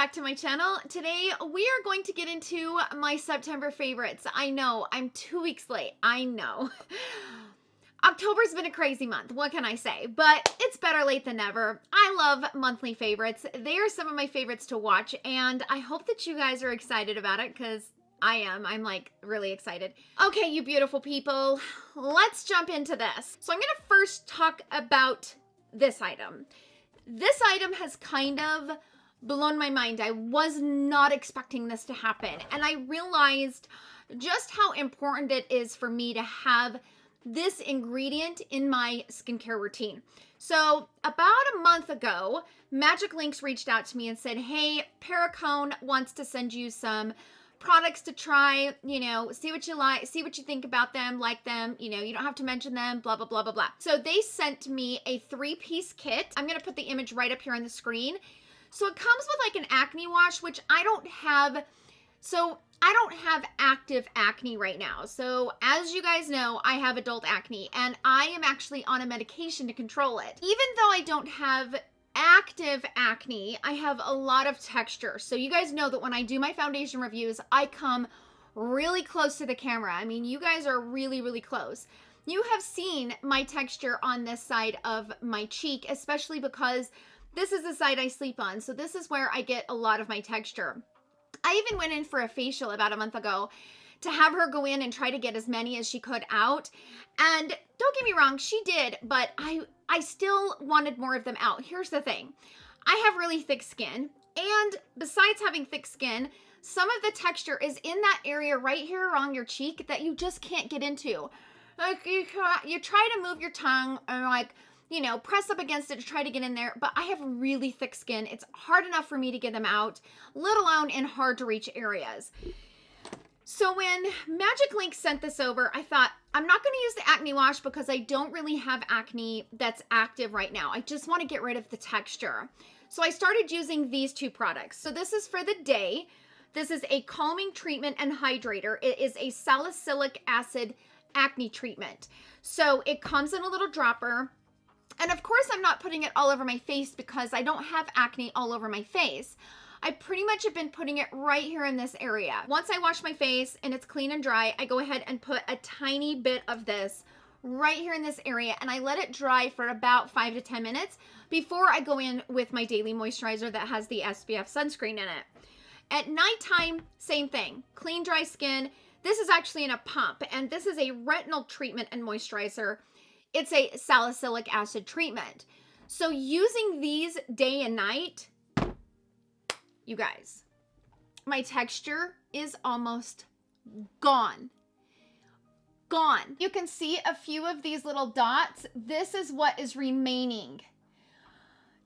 back to my channel. Today we are going to get into my September favorites. I know, I'm 2 weeks late. I know. October's been a crazy month, what can I say? But it's better late than never. I love monthly favorites. They are some of my favorites to watch, and I hope that you guys are excited about it because I am. I'm like really excited. Okay, you beautiful people, let's jump into this. So I'm gonna first talk about this item. This item has kind of blown my mind. I was not expecting this to happen, and I realized just how important it is for me to have this ingredient in my skincare routine. So about a month ago, Magic Links reached out to me and said, hey, PERRICONE wants to send you some products to try, you know, see what you like, see what you think about them, like them, you know, you don't have to mention them, blah, blah, blah, blah, blah. So they sent me a 3-piece kit. I'm going to put the image right up here on the screen. So it comes with like an acne wash, which I don't have. So I don't have active acne right now. So as you guys know, I have adult acne and I am actually on a medication to control it. Even though I don't have active acne, I have a lot of texture. So you guys know that when I do my foundation reviews, I come really close to the camera. I mean, you guys are really, really close. You have seen my texture on this side of my cheek, especially because this is the side I sleep on. So this is where I get a lot of my texture. I even went in for a facial about a month ago to have her go in and try to get as many as she could out. And don't get me wrong, she did, but I still wanted more of them out. Here's the thing. I have really thick skin, and besides having thick skin, some of the texture is in that area right here around your cheek that you just can't get into. Like you try to move your tongue and like, you know, press up against it to try to get in there, but I have really thick skin. It's hard enough for me to get them out, let alone in hard to reach areas. So when Magic Link sent this over, I thought, I'm not going to use the acne wash because I don't really have acne that's active right now. I just want to get rid of the texture. So I started using these two products. So this is for the day. This is a calming treatment and hydrator. It is a salicylic acid acne treatment. So it comes in a little dropper. And of course, I'm not putting it all over my face because I don't have acne all over my face. I pretty much have been putting it right here in this area. Once I wash my face and it's clean and dry, I go ahead and put a tiny bit of this right here in this area, and I let it dry for about 5 to 10 minutes before I go in with my daily moisturizer that has the SPF sunscreen in it. At nighttime, same thing. Clean, dry skin. This is actually in a pump, and this is a retinol treatment and moisturizer. It's a salicylic acid treatment. So using these day and night, you guys, my texture is almost gone. Gone. You can see a few of these little dots. This is what is remaining.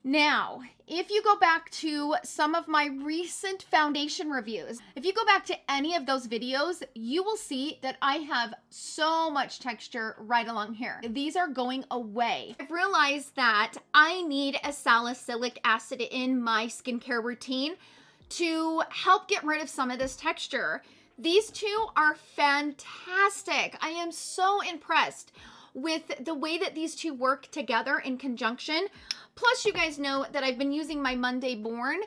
Now, if you go back to some of my recent foundation reviews, if you go back to any of those videos, you will see that I have so much texture right along here. These are going away. I've realized that I need a salicylic acid in my skincare routine to help get rid of some of this texture. These two are fantastic. I am so impressed with the way that these two work together in conjunction. Plus, you guys know that I've been using my Monday Born.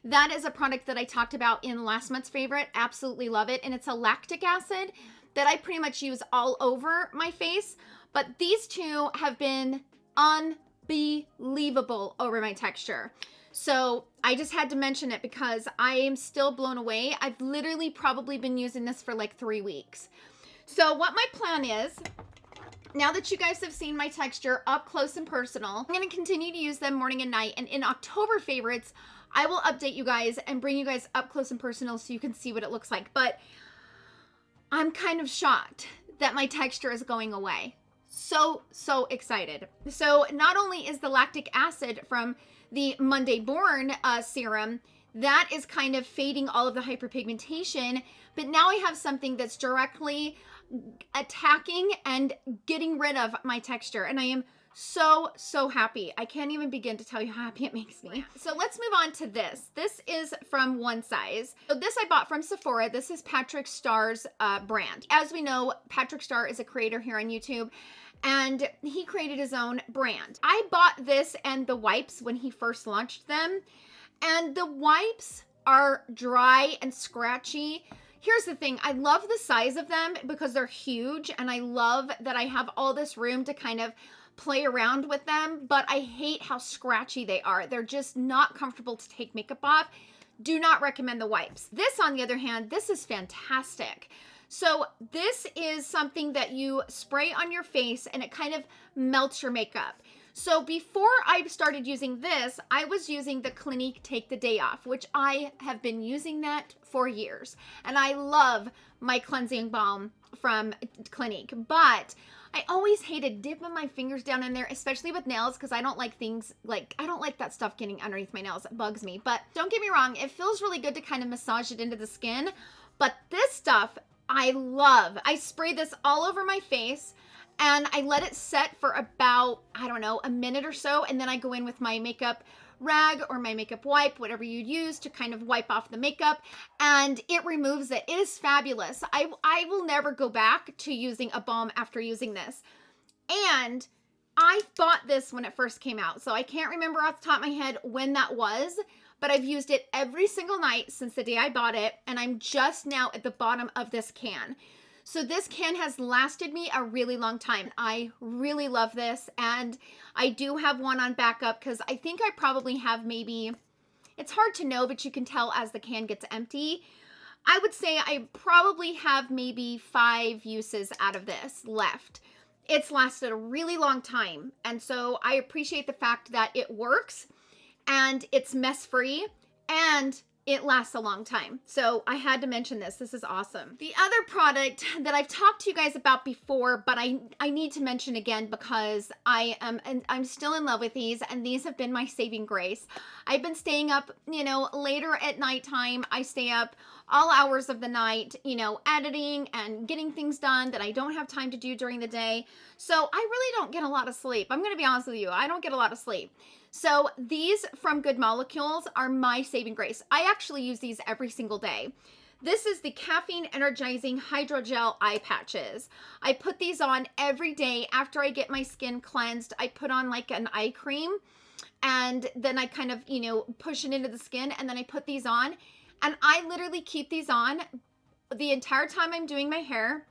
That is a product that I talked about in last month's favorite. Absolutely love it. And it's a lactic acid that I pretty much use all over my face. But these two have been unbelievable over my texture. So I just had to mention it because I am still blown away. I've literally probably been using this for like 3 weeks. So what my plan is, now that you guys have seen my texture up close and personal, I'm going to continue to use them morning and night. And in October favorites, I will update you guys and bring you guys up close and personal so you can see what it looks like. But I'm kind of shocked that my texture is going away. So excited. So not only is the lactic acid from the Monday Born serum, that is kind of fading all of the hyperpigmentation, but now I have something that's directly attacking and getting rid of my texture, and I am so happy. I can't even begin to tell you how happy it makes me. So let's move on to this. This is from One Size. So this I bought from Sephora. This is Patrick Starr's brand. As we know, Patrick Starr is a creator here on YouTube, and he created his own brand. I bought this and the wipes when he first launched them, and the wipes are dry and scratchy. Here's the thing, I love the size of them because they're huge, and I love that I have all this room to kind of play around with them, but I hate how scratchy they are. They're just not comfortable to take makeup off. Do not recommend the wipes. This, on the other hand, this is fantastic. So this is something that you spray on your face and it kind of melts your makeup. So before I started using this, I was using the Clinique Take the Day Off, which I have been using that for years. And I love my cleansing balm from Clinique, but I always hated dipping my fingers down in there, especially with nails, because I don't like things like, I don't like that stuff getting underneath my nails. It bugs me. But don't get me wrong, it feels really good to kind of massage it into the skin. But this stuff, I love. I spray this all over my face and I let it set for about, I don't know, a minute or so. And then I go in with my makeup rag or my makeup wipe, whatever you use to kind of wipe off the makeup, and it removes it. It is fabulous. I will never go back to using a balm after using this. And I bought this when it first came out, so I can't remember off the top of my head when that was, but I've used it every single night since the day I bought it, and I'm just now at the bottom of this can. So this can has lasted me a really long time. I really love this, and I do have one on backup because I think I probably have maybe, it's hard to know, but you can tell as the can gets empty. I would say I probably have maybe 5 uses out of this left. It's lasted a really long time, and so I appreciate the fact that it works, and it's mess-free, and it lasts a long time. So I had to mention this. This is awesome. The other product that I've talked to you guys about before, but I need to mention again because I'm still in love with these, and these have been my saving grace. I've been staying up, you know, later at nighttime. I stay up all hours of the night, you know, editing and getting things done that I don't have time to do during the day. So I really don't get a lot of sleep. I'm going to be honest with you. I don't get a lot of sleep. So these from Good Molecules are my saving grace. I actually use these every single day. This is the Caffeine Energizing Hydrogel Eye Patches. I put these on every day after I get my skin cleansed. I put on like an eye cream, and then I kind of, you know, push it into the skin, and then I put these on. And I literally keep these on the entire time I'm doing my hair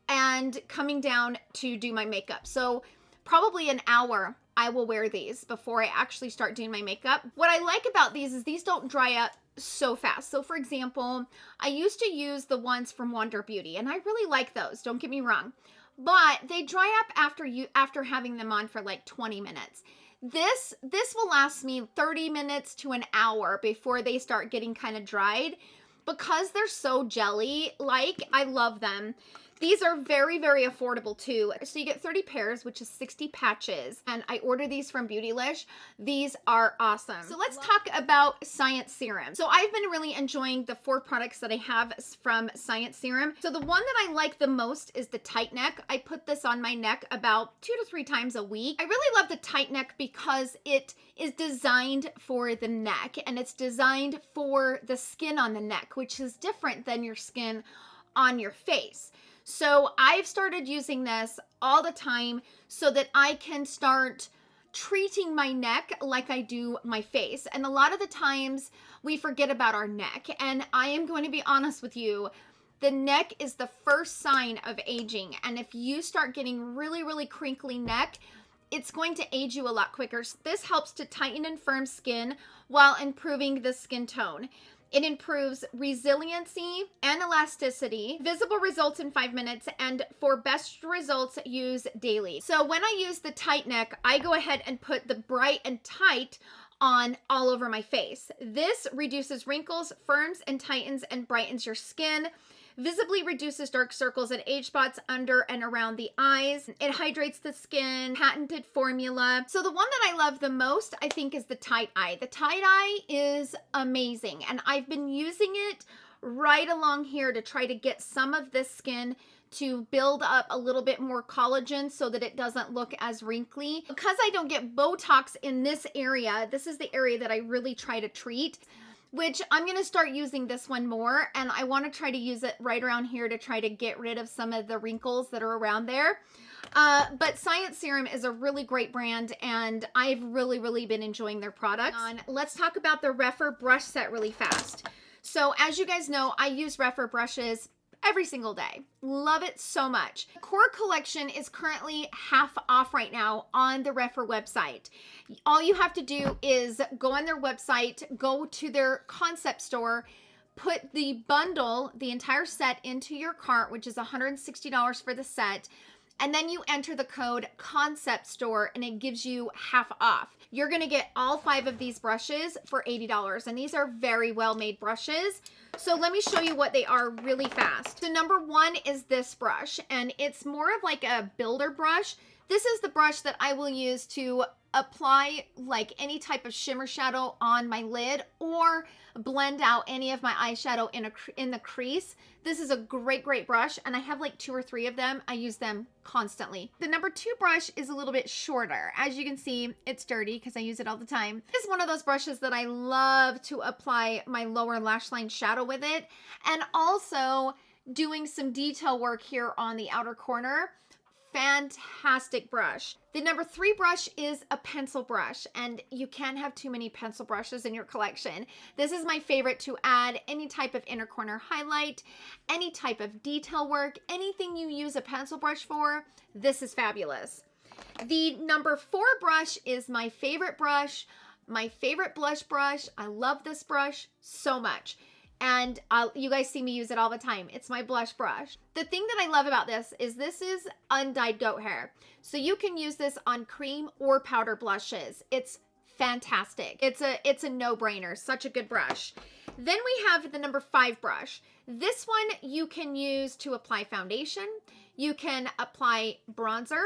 and coming down to do my makeup. So probably an hour I will wear these before I actually start doing my makeup. What I like about these is these don't dry up so fast. So for example, I used to use the ones from Wonder Beauty, and I really like those, don't get me wrong, but they dry up after having them on for like 20 minutes. This will last me 30 minutes to an hour before they start getting kind of dried. Because they're so jelly-like, I love them. These are very, very affordable too. So you get 30 pairs, which is 60 patches. And I order these from Beautylish. These are awesome. So let's talk about Science Serum. So I've been really enjoying the 4 products that I have from Science Serum. So the one that I like the most is the tight neck. I put this on my neck about 2 to 3 times a week. I really love the tight neck because it is designed for the neck, and it's designed for the skin on the neck, which is different than your skin on your face. So I've started using this all the time so that I can start treating my neck like I do my face. And a lot of the times we forget about our neck. And I am going to be honest with you, the neck is the first sign of aging. And if you start getting really, really crinkly neck, it's going to age you a lot quicker. So this helps to tighten and firm skin while improving the skin tone. It improves resiliency and elasticity, visible results in 5 minutes, and for best results, use daily. So when I use the tight neck, I go ahead and put the Bright and Tight on all over my face. This reduces wrinkles, firms and tightens and brightens your skin, visibly reduces dark circles and age spots under and around the eyes. It hydrates the skin, patented formula. So the one that I love the most, I think, is the Tight Eye. The Tight Eye is amazing, and I've been using it right along here to try to get some of this skin to build up a little bit more collagen so that it doesn't look as wrinkly. Because I don't get Botox in this area, this is the area that I really try to treat, which I'm going to start using this one more, and I want to try to use it right around here to try to get rid of some of the wrinkles that are around there. But Science Serum is a really great brand, and I've really, really been enjoying their products. Let's talk about the Refer brush set really fast. So as you guys know, I use Refer brushes every single day. Love it so much. The core collection is currently half off right now on the Refer website. All you have to do is go on their website, go to their concept store, put the bundle, the entire set into your cart, which is $160 for the set, and then you enter the code concept store and it gives you half off. You're gonna get all 5 of these brushes for $80, and these are very well made brushes. So let me show you what they are really fast. So number 1 is this brush, and it's more of like a builder brush. This is the brush that I will use to apply like any type of shimmer shadow on my lid or blend out any of my eyeshadow in the crease. This is a great brush, and I have like 2 or 3 of them. I use them constantly. The number 2 brush is a little bit shorter. As you can see, it's dirty because I use it all the time. This is one of those brushes that I love to apply my lower lash line shadow with it, and also doing some detail work here on the outer corner. Fantastic brush. The number 3 brush is a pencil brush, and you can't have too many pencil brushes in your collection. This is my favorite to add any type of inner corner highlight, any type of detail work, anything you use a pencil brush for. This is fabulous. The number 4 brush is my favorite brush, my favorite blush brush. I love this brush so much. And you guys see me use it all the time. It's my blush brush. The thing that I love about this is undyed goat hair. So you can use this on cream or powder blushes. It's fantastic. It's a no-brainer. Such a good brush. Then we have the number 5 brush. This one you can use to apply foundation. You can apply bronzer,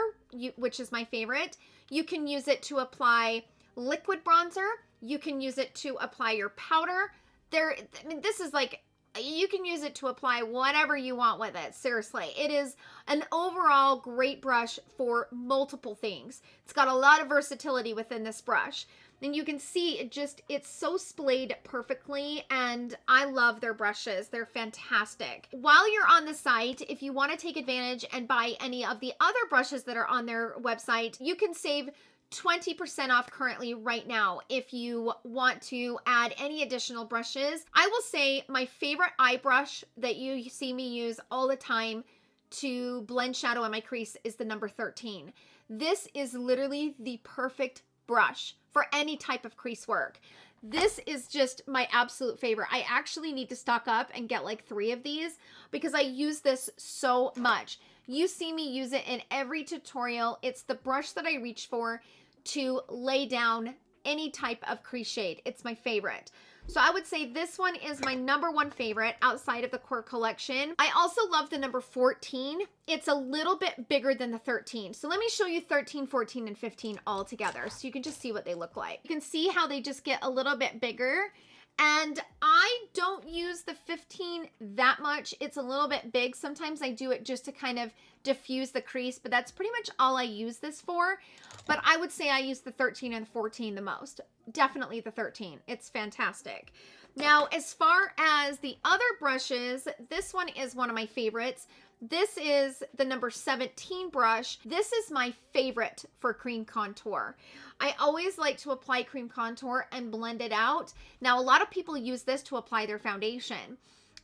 which is my favorite. You can use it to apply liquid bronzer. You can use it to apply your powder. I mean, this is like, you can use it to apply whatever you want with it. Seriously, it is an overall great brush for multiple things. It's got a lot of versatility within this brush. And you can see it's so splayed perfectly, and I love their brushes. They're fantastic. While you're on the site, if you want to take advantage and buy any of the other brushes that are on their website, you can save 20% off currently right now if you want to add any additional brushes. I will say my favorite eye brush that you see me use all the time to blend shadow on my crease is the number 13. This is literally the perfect brush for any type of crease work. This is just my absolute favorite. I actually need to stock up and get like 3 of these because I use this so much. You see me use it in every tutorial. It's the brush that I reach for to lay down any type of crease shade. It's my favorite. So I would say this one is my number 1 favorite outside of the core collection. I also love the number 14. It's a little bit bigger than the 13. So let me show you 13, 14, and 15 all together so you can just see what they look like. You can see how they just get a little bit bigger. And I don't use the 15 that much. It's a little bit big. Sometimes I do it just to kind of diffuse the crease, but that's pretty much all I use this for. But I would say I use the 13 and the 14 the most. Definitely the 13. It's fantastic. Now, as far as the other brushes, this one is one of my favorites. This is the number 17 brush. This is my favorite for cream contour. I always like to apply cream contour and blend it out. Now, a lot of people use this to apply their foundation.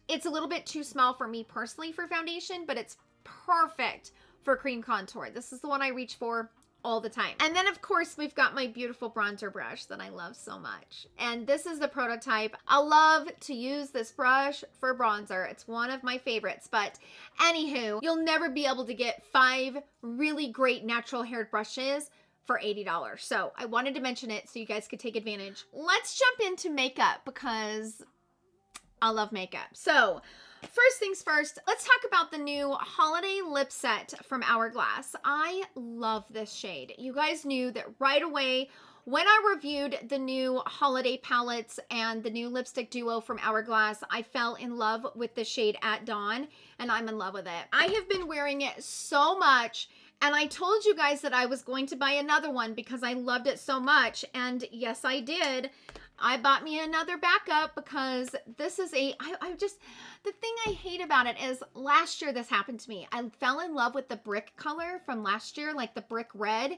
It's a little bit too small for me personally for foundation, but it's perfect for cream contour. This is the one I reach for all the time. And then of course we've got my beautiful bronzer brush that I love so much. And this is the prototype. I love to use this brush for bronzer. It's one of my favorites, but anywho, you'll never be able to get 5 really great natural haired brushes for $80. So I wanted to mention it so you guys could take advantage. Let's jump into makeup because I love makeup. So first things first, let's talk about the new holiday lip set from Hourglass. I love this shade. You guys knew that right away when I reviewed the new holiday palettes and the new lipstick duo from Hourglass, I fell in love with the shade At Dawn, and I'm in love with it. I have been wearing it so much, and I told you guys that I was going to buy another one because I loved it so much, and yes, I did. I bought me another backup because this is the thing I hate about it is last year this happened to me. I fell in love with the brick color from last year, like the brick red.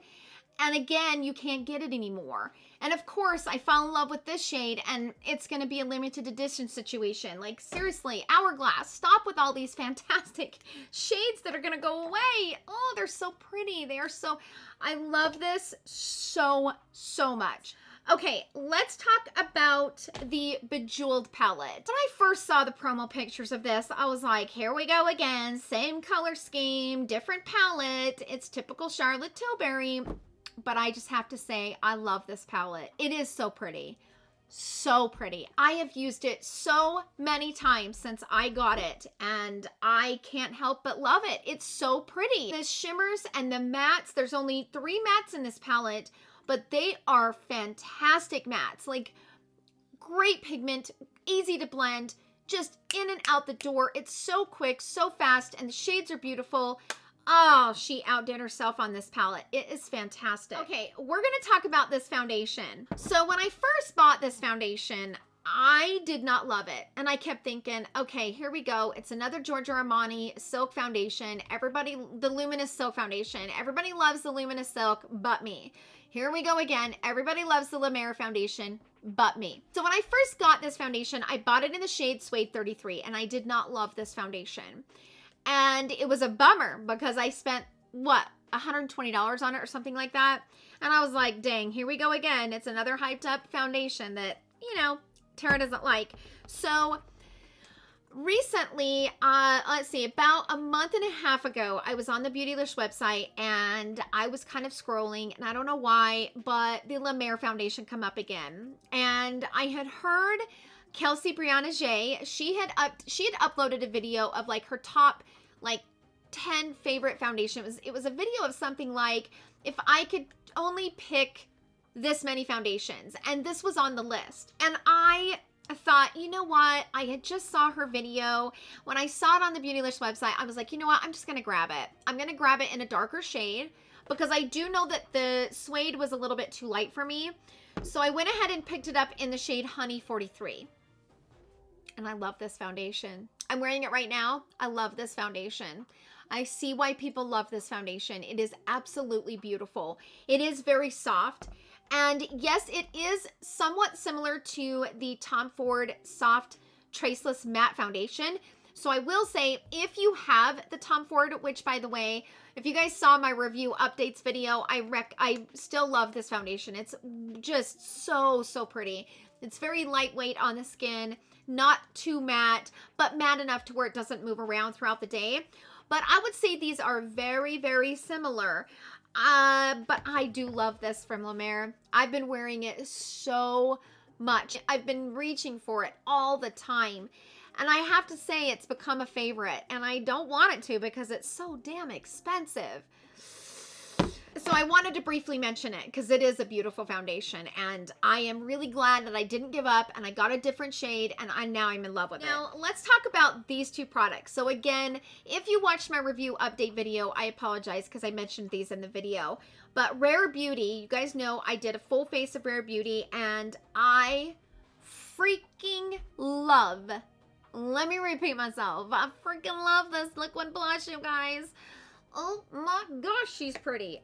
And again, you can't get it anymore. And of course, I fell in love with this shade, and it's going to be a limited edition situation. Like, seriously, Hourglass, stop with all these fantastic shades that are going to go away. Oh, they're so pretty. They are so, I love this so, so much. Okay, let's talk about the Bejeweled palette. When I first saw the promo pictures of this, I was like, here we go again. Same color scheme, different palette. It's typical Charlotte Tilbury. But I just have to say, I love this palette. It is so pretty. So pretty. I have used it so many times since I got it, and I can't help but love it. It's so pretty. The shimmers and the mattes, there's only 3 mattes in this palette, but they are fantastic mattes. Like, great pigment, easy to blend, just in and out the door. It's so quick, so fast, and the shades are beautiful. Oh, she outdid herself on this palette. It is fantastic. Okay, we're going to talk about this foundation. So when I first bought this foundation, I did not love it. And I kept thinking, okay, here we go. It's another Giorgio Armani Silk foundation. Everybody, the Luminous Silk foundation. Everybody loves the Luminous Silk but me. Here we go again. Everybody loves the La Mer foundation but me. So when I first got this foundation, I bought it in the shade Suede 33, and I did not love this foundation. And it was a bummer because I spent, what, $120 on it or something like that. And I was like, dang, here we go again. It's another hyped up foundation that, you know, Tara doesn't like. So recently, let's see, about a month and a half ago, I was on the Beautylish website and I was kind of scrolling, and I don't know why, but the La Mer foundation come up again. And I had heard Kelsey Brianna J, she had uploaded a video of like her top like 10 favorite foundation. It was a video of something like, if I could only pick this many foundations, and this was on the list. And I thought, you know what? I had just saw her video. When I saw it on the Beautylish website, I was like, you know what? I'm just going to grab it. I'm going to grab it in a darker shade because I do know that the suede was a little bit too light for me. So I went ahead and picked it up in the shade Honey 43. And I love this foundation. I'm wearing it right now. I love this foundation. I see why people love this foundation. It is absolutely beautiful. It is very soft. And yes, it is somewhat similar to the Tom Ford Soft Traceless Matte Foundation. So I will say, if you have the Tom Ford, which by the way, if you guys saw my review updates video, I still love this foundation. It's just so, so pretty. It's very lightweight on the skin. Not too matte, but matte enough to where it doesn't move around throughout the day. But I would say these are very, very similar. But I do love this from La Mer. I've been wearing it so much. I've been reaching for it all the time. And I have to say it's become a favorite. And I don't want it to because it's so damn expensive. So I wanted to briefly mention it because it is a beautiful foundation, and I am really glad that I didn't give up and I got a different shade, and now I'm in love with it. Now let's talk about these two products. So again, if you watched my review update video, I apologize because I mentioned these in the video. But Rare Beauty, you guys know I did a full face of Rare Beauty, and I freaking love, let me repeat myself, I freaking love this liquid blush, you guys. Oh my gosh, she's pretty.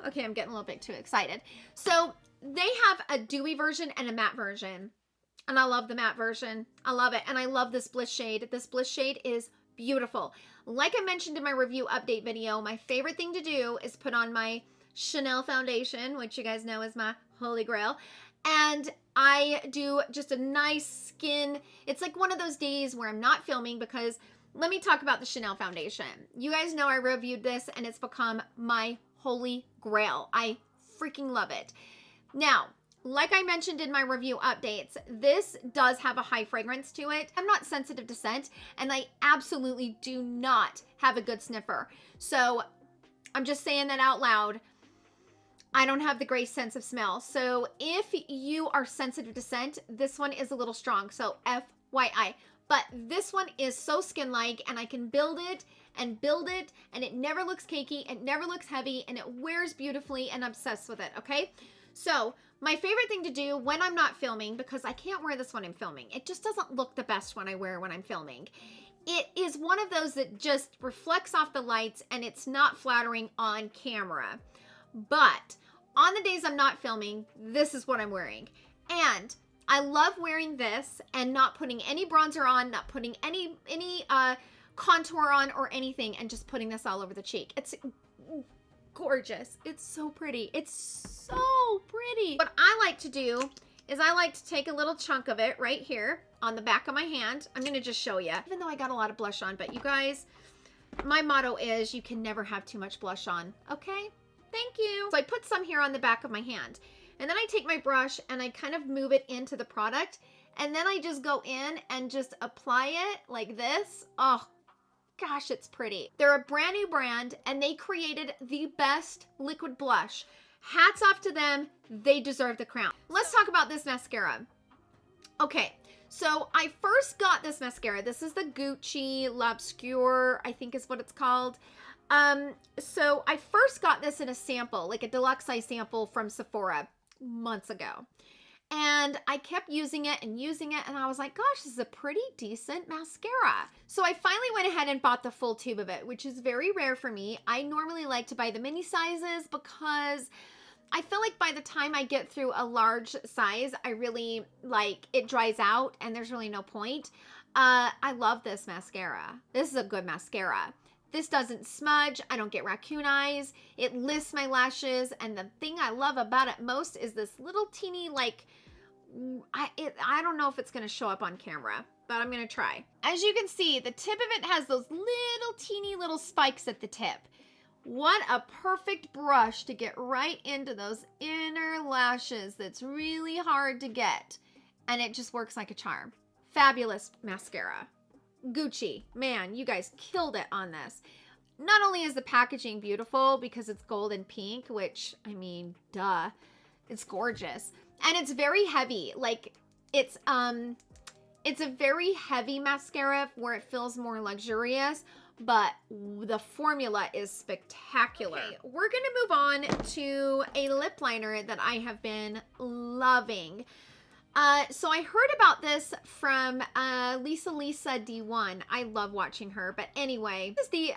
Okay, I'm getting a little bit too excited. So they have a dewy version and a matte version. And I love the matte version. I love it. And I love this Bliss shade. This Bliss shade is beautiful. Like I mentioned in my review update video, my favorite thing to do is put on my Chanel foundation, which you guys know is my holy grail. And I do just a nice skin. It's like one of those days where I'm not filming because let me talk about the Chanel foundation. You guys know I reviewed this and it's become my holy grail. I freaking love it. Now, like I mentioned in my review updates, this does have a high fragrance to it. I'm not sensitive to scent, and I absolutely do not have a good sniffer. So I'm just saying that out loud. I don't have the great sense of smell. So if you are sensitive to scent, this one is a little strong. So FYI. But this one is so skin-like, and I can build it, and it never looks cakey, it never looks heavy, and it wears beautifully, and I'm obsessed with it, okay? So my favorite thing to do when I'm not filming, because I can't wear this when I'm filming. It just doesn't look the best when I wear it when I'm filming. It is one of those that just reflects off the lights, and it's not flattering on camera. But On the days I'm not filming, this is what I'm wearing. And I love wearing this and not putting any bronzer on, not putting any contour on or anything, and just putting this all over the cheek. It's gorgeous. It's so pretty. It's so pretty. What I like to do is I like to take a little chunk of it right here on the back of my hand. I'm going to just show you, even though I got a lot of blush on, but you guys, my motto is you can never have too much blush on. Okay? Thank you. So I put some here on the back of my hand, and then I take my brush and I kind of move it into the product, and then I just go in and just apply it like this. Oh, gosh, it's pretty. They're a brand new brand, and they created the best liquid blush. Hats off to them. They deserve the crown. Let's talk about this mascara. Okay, so I first got this mascara. This is the Gucci LOBSCUR, I think is what it's called. So I first got this in a sample, like a deluxe size sample from Sephora months ago. And I kept using it, and I was like, gosh, this is a pretty decent mascara. So I finally went ahead and bought the full tube of it, which is very rare for me. I normally like to buy the mini sizes because I feel like by the time I get through a large size, I really, like, it dries out and there's really no point. I love this mascara. This is a good mascara. This doesn't smudge. I don't get raccoon eyes. It lifts my lashes. And the thing I love about it most is this little teeny, like, I don't know if it's going to show up on camera, but I'm going to try. As you can see, the tip of it has those little teeny little spikes at the tip. What a perfect brush to get right into those inner lashes that's really hard to get. And it just works like a charm. Fabulous mascara. Gucci, man, you guys killed it on this. Not only is the packaging beautiful because it's gold and pink, which, I mean, duh, it's gorgeous. And it's very heavy. Like, it's a very heavy mascara where it feels more luxurious, but the formula is spectacular. Okay, we're gonna move on to a lip liner that I have been loving. So I heard about this from Lisa D1. I love watching her, but anyway, this is the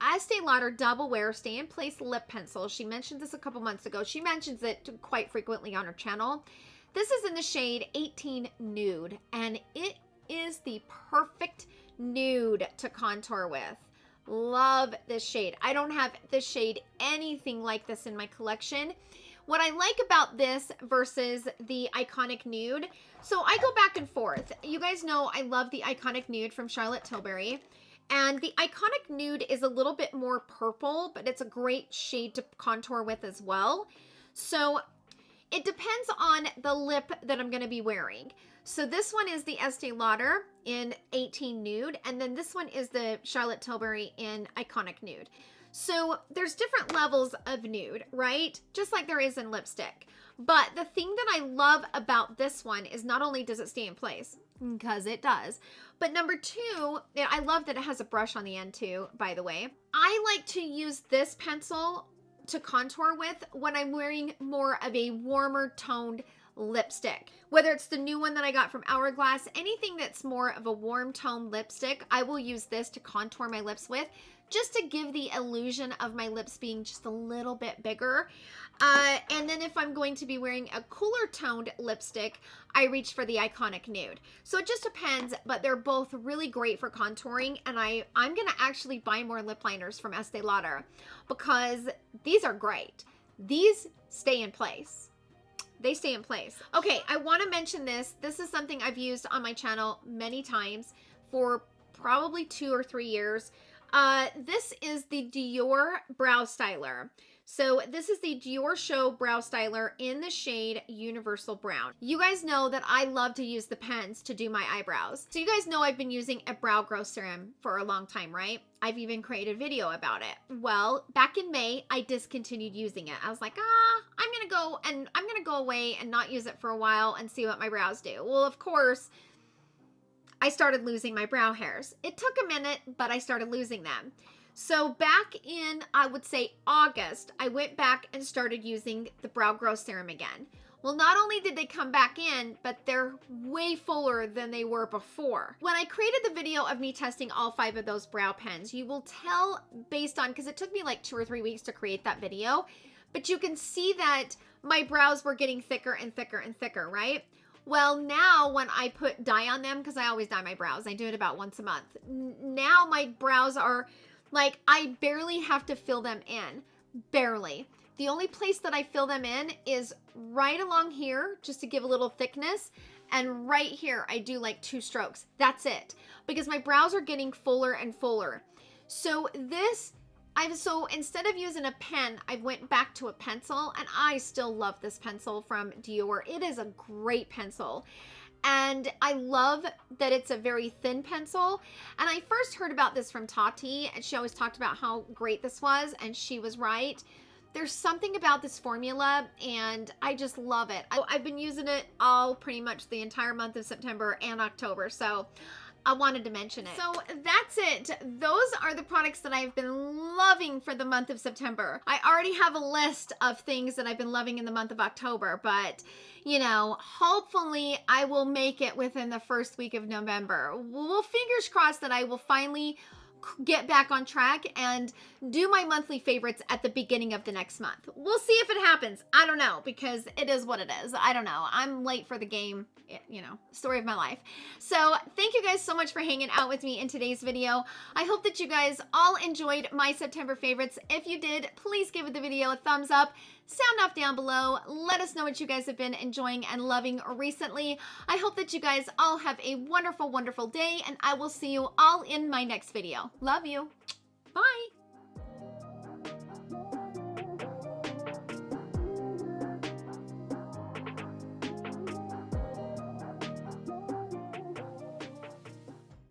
Estee Lauder Double Wear Stay in Place Lip Pencil. She mentioned this a couple months ago. She mentions it quite frequently on her channel. This is in the shade 18 Nude, and it is the perfect nude to contour with. Love this shade. I don't have this shade anything like this in my collection. What I like about this versus the Iconic Nude, so I go back and forth. You guys know I love the Iconic Nude from Charlotte Tilbury, and the Iconic Nude is a little bit more purple, but it's a great shade to contour with as well. So it depends on the lip that I'm going to be wearing. So this one is the Estee Lauder in 18 Nude, and then this one is the Charlotte Tilbury in Iconic Nude. So there's different levels of nude, right? Just like there is in lipstick. But the thing that I love about this one is not only does it stay in place, because it does, but number two, I love that it has a brush on the end too, by the way. I like to use this pencil to contour with when I'm wearing more of a warmer toned lipstick. Whether it's the new one that I got from Hourglass, anything that's more of a warm tone lipstick, I will use this to contour my lips with, just to give the illusion of my lips being just a little bit bigger. And then if I'm going to be wearing a cooler toned lipstick, I reach for the Iconic Nude. So it just depends, but they're both really great for contouring, and I'm gonna actually buy more lip liners from Estee Lauder because these are great. These stay in place. They stay in place. Okay, I want to mention this. This is something I've used on my channel many times for probably 2 or 3 years. This is the Dior Brow Styler. So this is the DIORSHOW Brow Styler in the shade Universal Brown. You guys know that I love to use the pens to do my eyebrows. So you guys know I've been using a brow growth serum for a long time, right? I've even created a video about it. Well, back in May, I discontinued using it. I was like, I'm gonna go away and not use it for a while and see what my brows do. Well, of course, I started losing my brow hairs. It took a minute, but I started losing them. So back in, I would say August, I went back and started using the brow growth serum again. Well, not only did they come back in, but they're way fuller than they were before. When I created the video of me testing all 5 of those brow pens, you will tell based on, because it took me like 2 or 3 weeks to create that video, but you can see that my brows were getting thicker and thicker and thicker, right? Well, now when I put dye on them, because I always dye my brows, I do it about once a month. Now my brows are like, I barely have to fill them in, barely. The only place that I fill them in is right along here, just to give a little thickness. And right here, I do like 2 strokes. That's it. Because my brows are getting fuller and fuller. So so instead of using a pen, I went back to a pencil, and I still love this pencil from Dior. It is a great pencil. And I love that it's a very thin pencil. And I first heard about this from Tati, and she always talked about how great this was, and she was right. There's something about this formula, and I just love it. I've been using it all pretty much the entire month of September and October, so I wanted to mention it. So that's it. Those are the products that I've been loving for the month of September. I already have a list of things that I've been loving in the month of October, but you know, hopefully I will make it within the first week of November. Well, fingers crossed that I will finally get back on track and do my monthly favorites at the beginning of the next month. We'll see if it happens. I don't know, because it is what it is. I don't know. I'm late for the game, you know, story of my life. So thank you guys so much for hanging out with me in today's video. I hope that you guys all enjoyed my September favorites. If you did, please give the video a thumbs up. Sound off down below. Let us know what you guys have been enjoying and loving recently. I hope that you guys all have a wonderful, wonderful day, and I will see you all in my next video. Love you. Bye.